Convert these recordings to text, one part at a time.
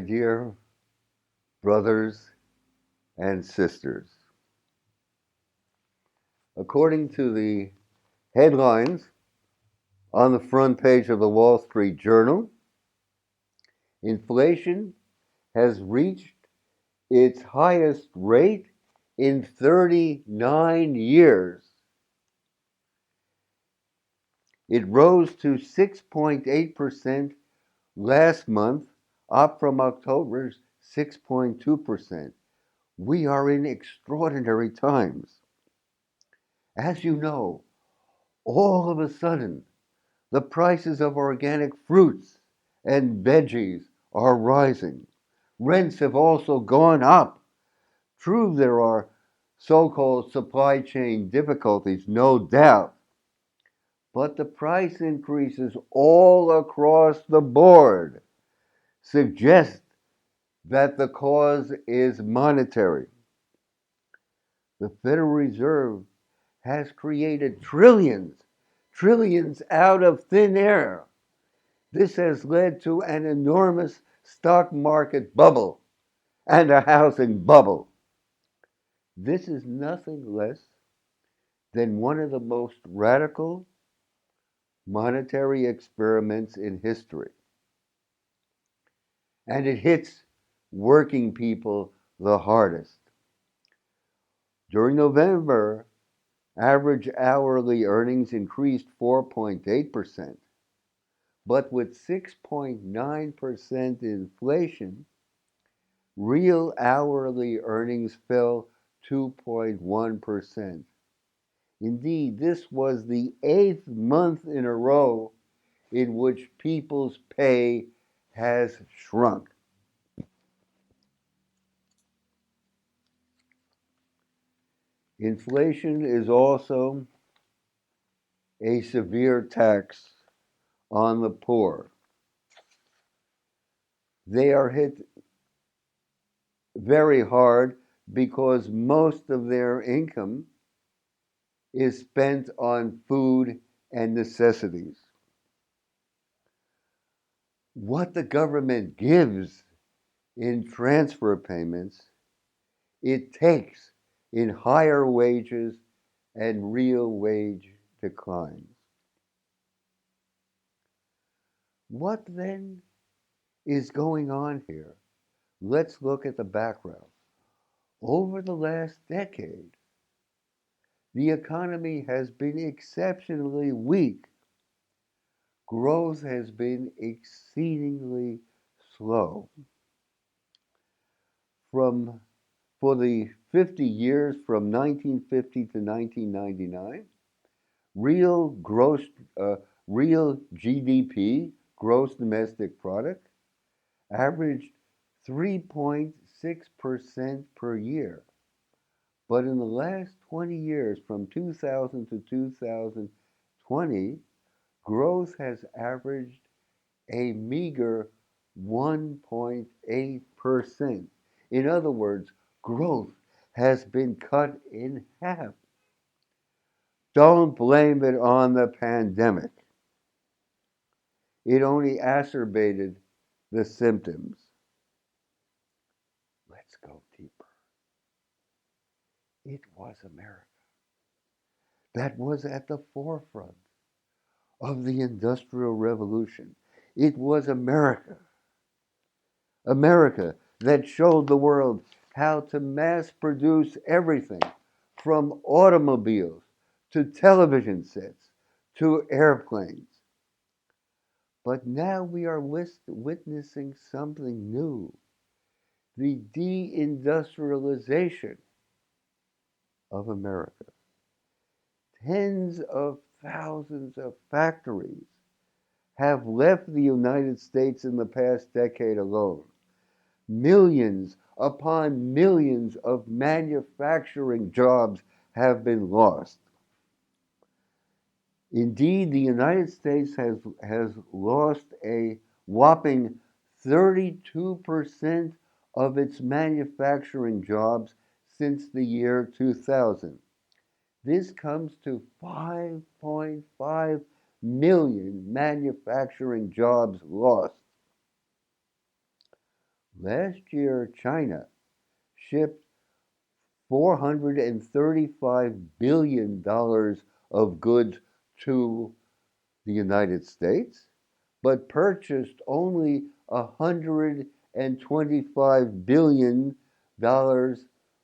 dear brothers and sisters. According to the headlines on the front page of the Wall Street Journal, inflation has reached its highest rate in 39 years. It rose to 6.8% last month, up from October's 6.2%. We are in extraordinary times. As you know, all of a sudden, the prices of organic fruits and veggies are rising. Rents have also gone up. True, there are so-called supply chain difficulties, no doubt, but the price increases all across the board suggest that the cause is monetary. The Federal Reserve has created trillions out of thin air. This has led to an enormous stock market bubble and a housing bubble. This is nothing less than one of the most radical monetary experiments in history. And it hits working people the hardest. During November, average hourly earnings increased 4.8%, but with 6.9% inflation, real hourly earnings fell 2.1%. Indeed, this was the 8th month in a row in which people's pay has shrunk. Inflation is also a severe tax on the poor. They are hit very hard because most of their income is spent on food and necessities. What the government gives in transfer payments, it takes in higher wages and real wage declines. What then is going on here? Let's look at the background. Over the last decade, the economy has been exceptionally weak. Growth has been exceedingly slow. For the 50 years from 1950 to 1999, real gross, real GDP, gross domestic product, averaged 3.6% per year. But in the last 20 years, from 2000 to 2020, growth has averaged a meager 1.8%. In other words, growth has been cut in half. Don't blame it on the pandemic. It only exacerbated the symptoms. Let's go deeper. It was America that was at the forefront of the Industrial Revolution. It was America that showed the world how to mass produce everything from automobiles to television sets to airplanes. But now we are witnessing something new, the deindustrialization of America. Tens of thousands of factories have left the United States in the past decade alone. Millions upon millions of manufacturing jobs have been lost. Indeed, the United States has lost a whopping 32% of its manufacturing jobs since the year 2000. This comes to 5.5 million manufacturing jobs lost. Last year, China shipped $435 billion of goods to the United States, but purchased only $125 billion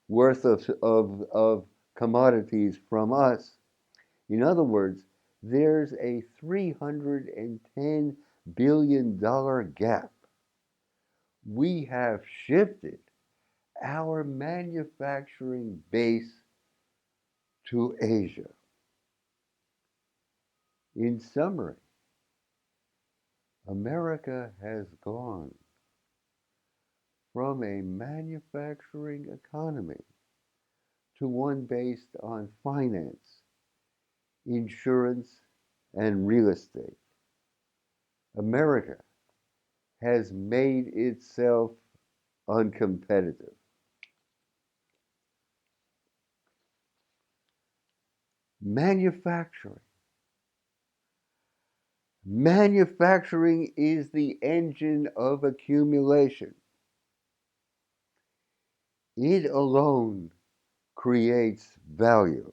worth of commodities from us. In other words, there's a $310 billion gap. We have shifted our manufacturing base to Asia. In summary, America has gone from a manufacturing economy to one based on finance, insurance, and real estate. America has made itself uncompetitive. Manufacturing. Manufacturing is the engine of accumulation. It alone creates value.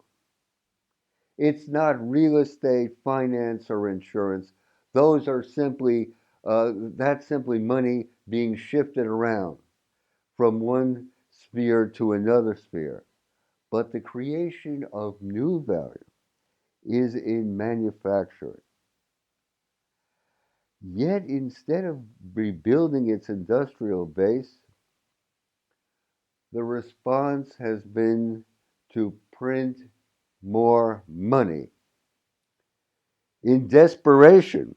It's not real estate, finance, or insurance. Those are simply that's simply money being shifted around from one sphere to another sphere. But the creation of new value is in manufacturing. Yet instead of rebuilding its industrial base, the response has been to print more money. In desperation,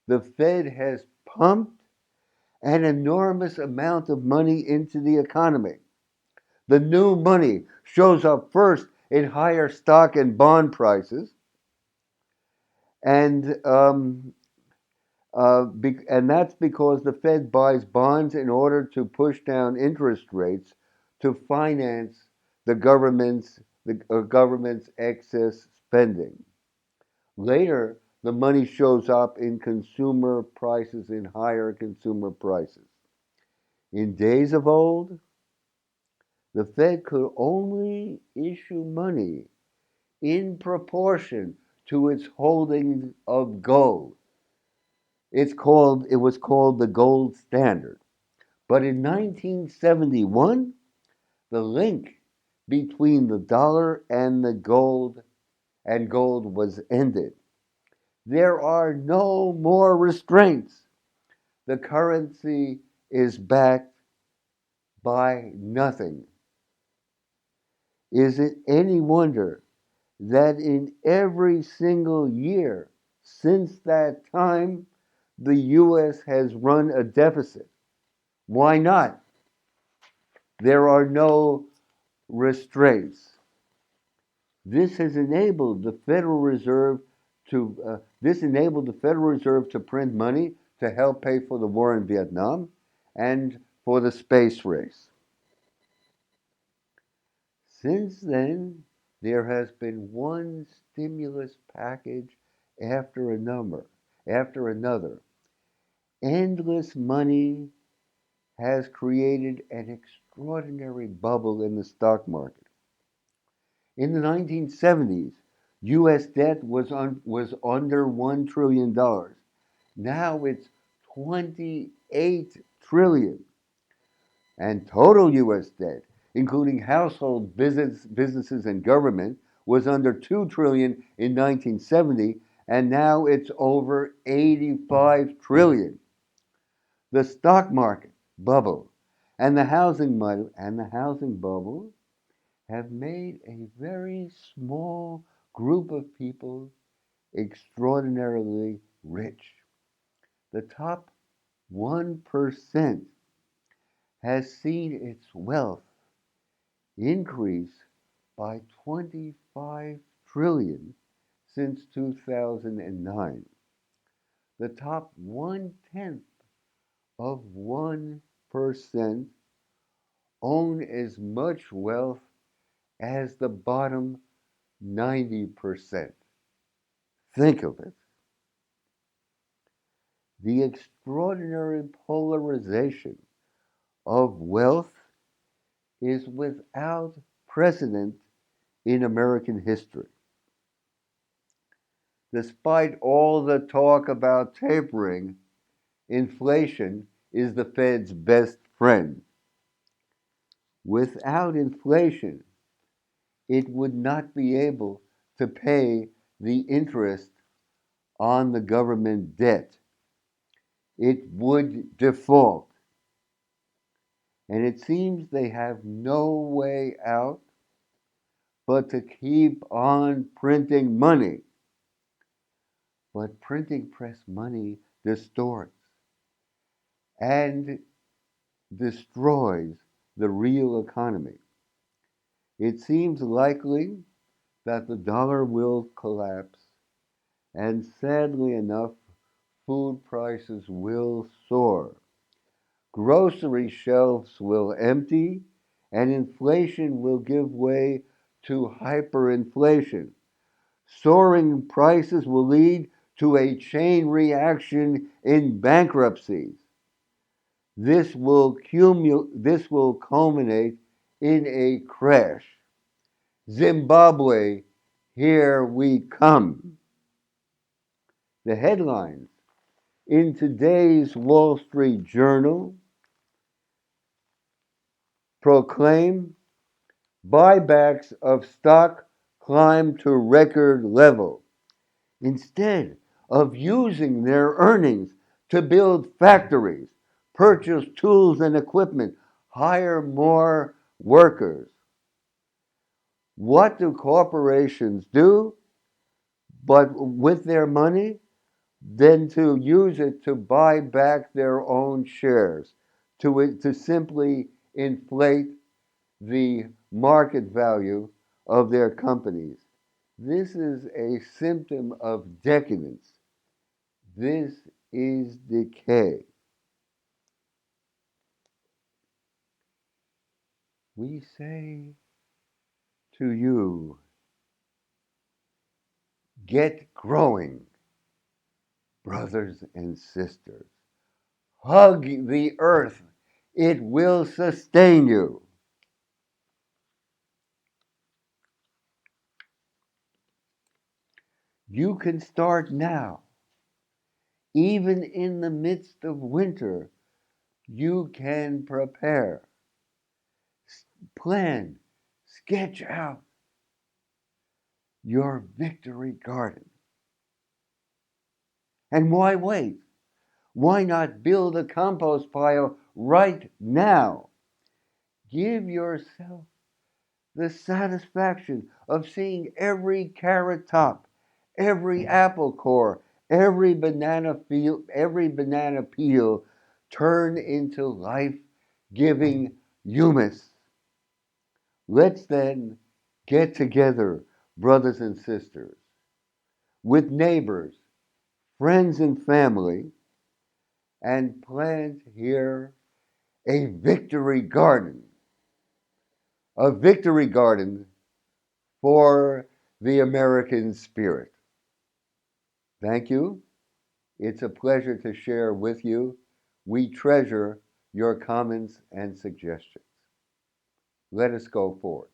the Fed has pumped an enormous amount of money into the economy. The new money shows up first in higher stock and bond prices, and and that's because the Fed buys bonds in order to push down interest rates to finance the government's excess spending. Later, the money shows up in consumer prices, in higher consumer prices. In days of old, the Fed could only issue money in proportion to its holdings of gold. It was called the gold standard. But in 1971, the link between the dollar and gold was ended. There are no more restraints. The currency is backed by nothing. Is it any wonder that in every single year since that time, the U.S. has run a deficit? Why not? There are no restraints. This has enabled the Federal Reserve to print money to help pay for the war in Vietnam and for the space race. Since then, there has been one stimulus package after another. Endless money has created an extraordinary bubble in the stock market. In the 1970s, U.S. debt was under $1 trillion. Now it's 28 trillion. And total U.S. debt, including household businesses and government, was under 2 trillion in 1970, and now it's over 85 trillion. The stock market bubble and the housing bubble have made a very small group of people extraordinarily rich. The top 1% has seen its wealth increase by 25 trillion since 2009. The top 1/10 of 1% own as much wealth as the bottom 90%. Think of it. The extraordinary polarization of wealth is without precedent in American history. Despite all the talk about tapering, inflation is the Fed's best friend. Without inflation, it would not be able to pay the interest on the government debt. It would default. And it seems they have no way out but to keep on printing money. But printing press money distorts and destroys the real economy. It seems likely that the dollar will collapse, and sadly enough, food prices will soar. Grocery shelves will empty, and inflation will give way to hyperinflation. Soaring prices will lead to a chain reaction in bankruptcies. This will culminate in a crash. Zimbabwe, here we come. The headlines in today's Wall Street Journal proclaim buybacks of stock climb to record level. Instead of using their earnings to build factories, purchase tools and equipment, hire more workers. What do corporations do but with their money? Then to use it to buy back their own shares, to simply inflate the market value of their companies. This is a symptom of decadence. This is decay. We say to you, get growing, brothers and sisters. Hug the earth. It will sustain you. You can start now. Even in the midst of winter, you can prepare. Plan, sketch out your victory garden. And why wait? Why not build a compost pile right now? Give yourself the satisfaction of seeing every carrot top, every apple core, every banana peel turn into life-giving humus. Let's then get together, brothers and sisters, with neighbors, friends, and family, and plant here a victory garden for the American spirit. Thank you. It's a pleasure to share with you. We treasure your comments and suggestions. Let us go forward.